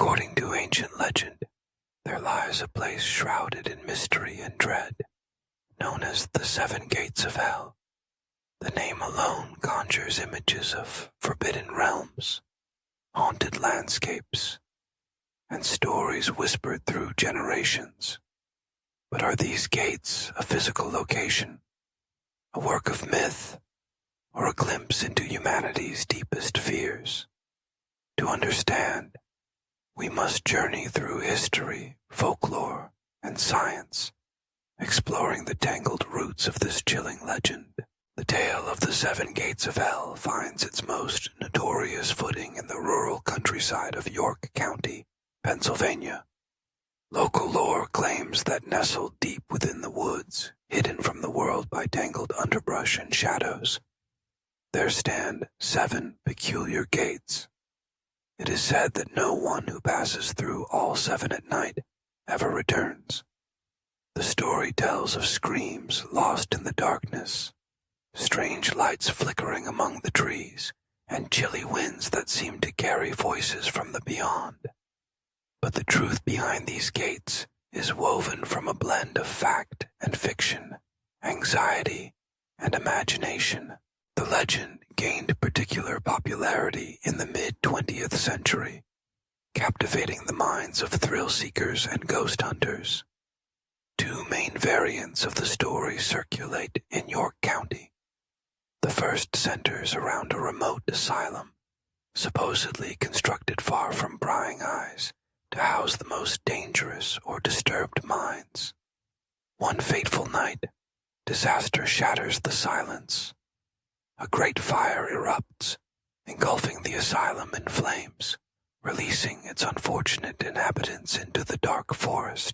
According to ancient legend, there lies a place shrouded in mystery and dread, known as the Seven Gates of Hell. The name alone conjures images of forbidden realms, haunted landscapes, and stories whispered through generations. But are these gates a physical location, a work of myth, or a glimpse into humanity's deepest fears? To understand, we must journey through history, folklore, and science, exploring the tangled roots of this chilling legend. The tale of the Seven Gates of Hell finds its most notorious footing in the rural countryside of York County, Pennsylvania. Local lore claims that nestled deep within the woods, hidden from the world by tangled underbrush and shadows, there stand 7 peculiar gates. It is said that no one who passes through all 7 at night ever returns. The story tells of screams lost in the darkness, strange lights flickering among the trees, and chilly winds that seem to carry voices from the beyond. But the truth behind these gates is woven from a blend of fact and fiction, anxiety and imagination. The legend gained particular popularity in the mid-20th century, captivating the minds of thrill-seekers and ghost hunters. 2 main variants of the story circulate in York County. The first centers around a remote asylum, supposedly constructed far from prying eyes, to house the most dangerous or disturbed minds. One fateful night, disaster shatters the silence. A great fire erupts, engulfing the asylum in flames, releasing its unfortunate inhabitants into the dark forest.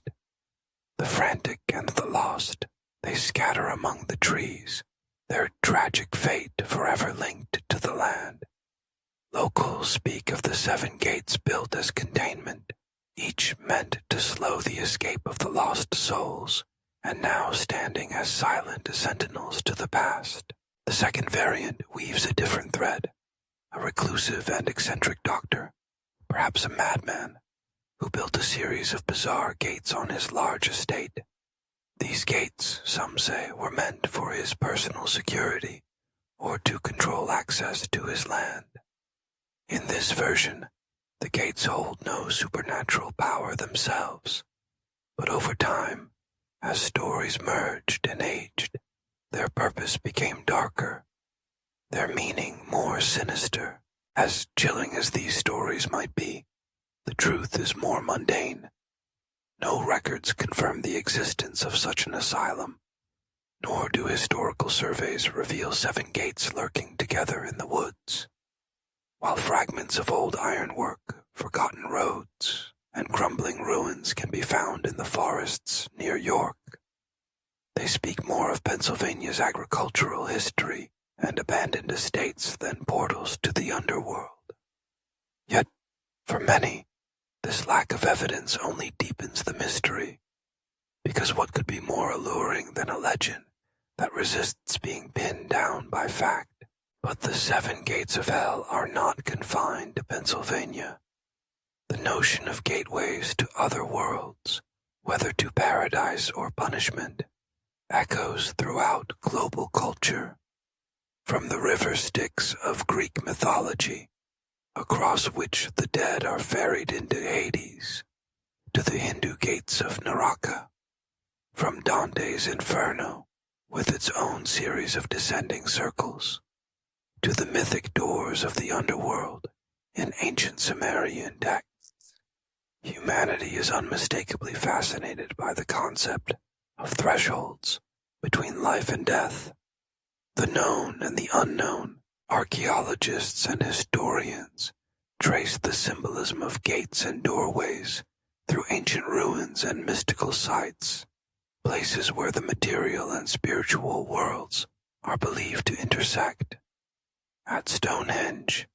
The frantic and the lost, they scatter among the trees, their tragic fate forever linked to the land. Locals speak of the 7 gates built as containment, each meant to slow the escape of the lost souls, and now standing as silent sentinels to the past. The second variant weaves a different thread, a reclusive and eccentric doctor, perhaps a madman, who built a series of bizarre gates on his large estate. These gates, some say, were meant for his personal security, or to control access to his land. In this version, the gates hold no supernatural power themselves, but over time, as stories merged and aged, their purpose became darker, their meaning more sinister. As chilling as these stories might be, the truth is more mundane. No records confirm the existence of such an asylum, nor do historical surveys reveal 7 gates lurking together in the woods. While fragments of old ironwork, forgotten roads, and crumbling ruins can be found in the forests near York, they speak more of Pennsylvania's agricultural history and abandoned estates than portals to the underworld. Yet, for many, this lack of evidence only deepens the mystery, because what could be more alluring than a legend that resists being pinned down by fact? But the 7 gates of hell are not confined to Pennsylvania. The notion of gateways to other worlds, whether to paradise or punishment, echoes throughout global culture. From the river Styx of Greek mythology, across which the dead are ferried into Hades, to the Hindu gates of Naraka, from Dante's Inferno, with its own series of descending circles, to the mythic doors of the underworld in ancient Sumerian texts, humanity is unmistakably fascinated by the concept of thresholds between life and death. The known and the unknown, archaeologists and historians trace the symbolism of gates and doorways through ancient ruins and mystical sites, places where the material and spiritual worlds are believed to intersect. At Stonehenge,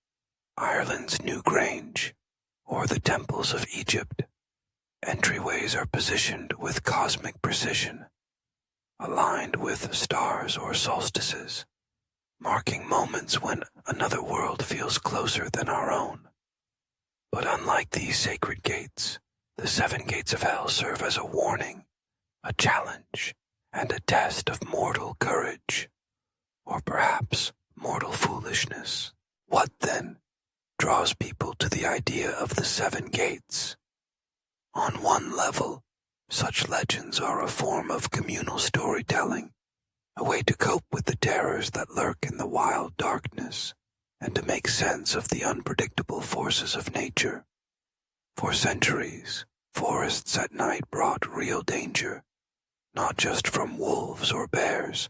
Ireland's New Grange, or the temples of Egypt, entryways are positioned with cosmic precision, aligned with stars or solstices, marking moments when another world feels closer than our own. But unlike these sacred gates, the 7 gates of hell serve as a warning, a challenge, and a test of mortal courage, or perhaps mortal foolishness. What, then, draws people to the idea of the 7 gates? On one level, such legends are a form of communal storytelling, a way to cope with the terrors that lurk in the wild darkness, and to make sense of the unpredictable forces of nature. For centuries, forests at night brought real danger, not just from wolves or bears,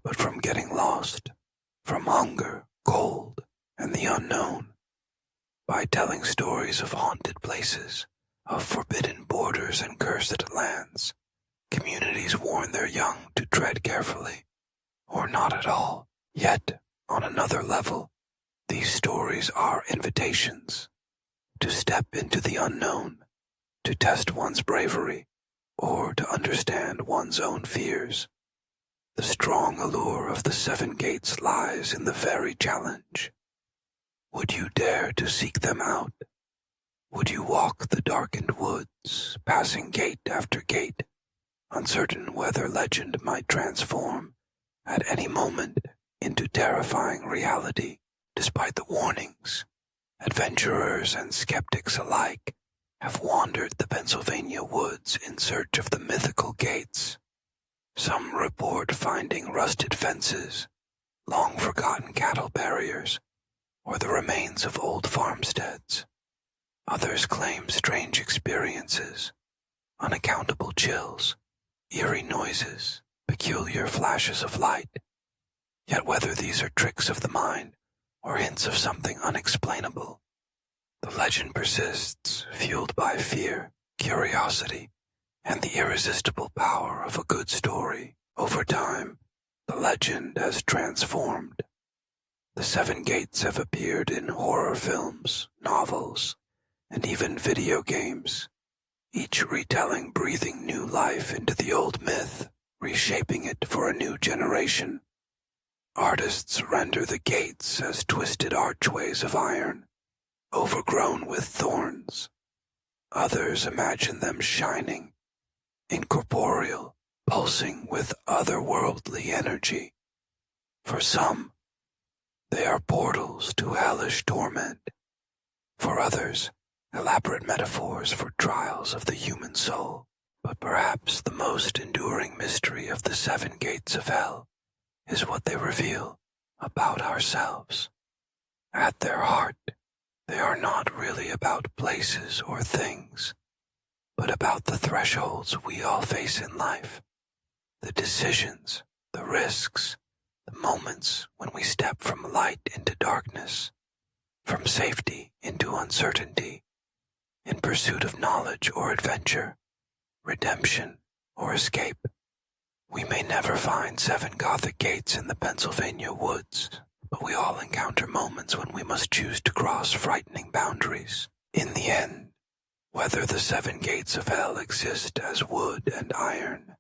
but from getting lost, from hunger, cold, and the unknown. By telling stories of haunted places, of forbidden borders and cursed lands, communities warn their young to tread carefully, or not at all. Yet, on another level, these stories are invitations to step into the unknown, to test one's bravery, or to understand one's own fears. The strong allure of the 7 gates lies in the very challenge. Would you dare to seek them out? Would you walk the darkened woods, passing gate after gate, uncertain whether legend might transform at any moment into terrifying reality? Despite the warnings, adventurers and skeptics alike have wandered the Pennsylvania woods in search of the mythical gates. Some report finding rusted fences, long-forgotten cattle barriers, or the remains of old farmsteads. Others claim strange experiences, unaccountable chills, eerie noises, peculiar flashes of light. Yet whether these are tricks of the mind or hints of something unexplainable, the legend persists, fueled by fear, curiosity, and the irresistible power of a good story. Over time, the legend has transformed. The 7 gates have appeared in horror films, novels, and even video games, each retelling breathing new life into the old myth, reshaping it for a new generation. Artists render the gates as twisted archways of iron, overgrown with thorns. Others imagine them shining, incorporeal, pulsing with otherworldly energy. For some, they are portals to hellish torment. For others, elaborate metaphors for trials of the human soul. But perhaps the most enduring mystery of the 7 gates of hell is what they reveal about ourselves. At their heart, they are not really about places or things, but about the thresholds we all face in life, the decisions, the risks, the moments when we step from light into darkness, from safety into uncertainty, in pursuit of knowledge or adventure, redemption or escape. We may never find 7 Gothic gates in the Pennsylvania woods, but we all encounter moments when we must choose to cross frightening boundaries. In the end, whether the 7 gates of hell exist as wood and iron,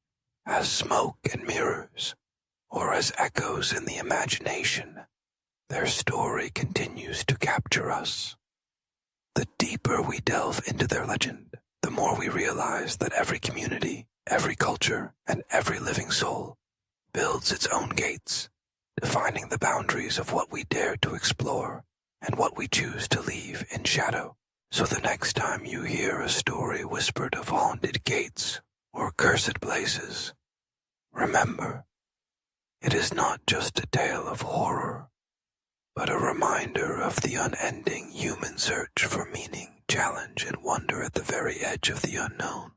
as smoke and mirrors, or as echoes in the imagination, their story continues to capture us. The deeper we delve into their legend, the more we realize that every community, every culture, and every living soul builds its own gates, defining the boundaries of what we dare to explore and what we choose to leave in shadow. So the next time you hear a story whispered of haunted gates or cursed places, remember, it is not just a tale of horror, but a reminder of the unending human search for meaning, challenge, and wonder at the very edge of the unknown.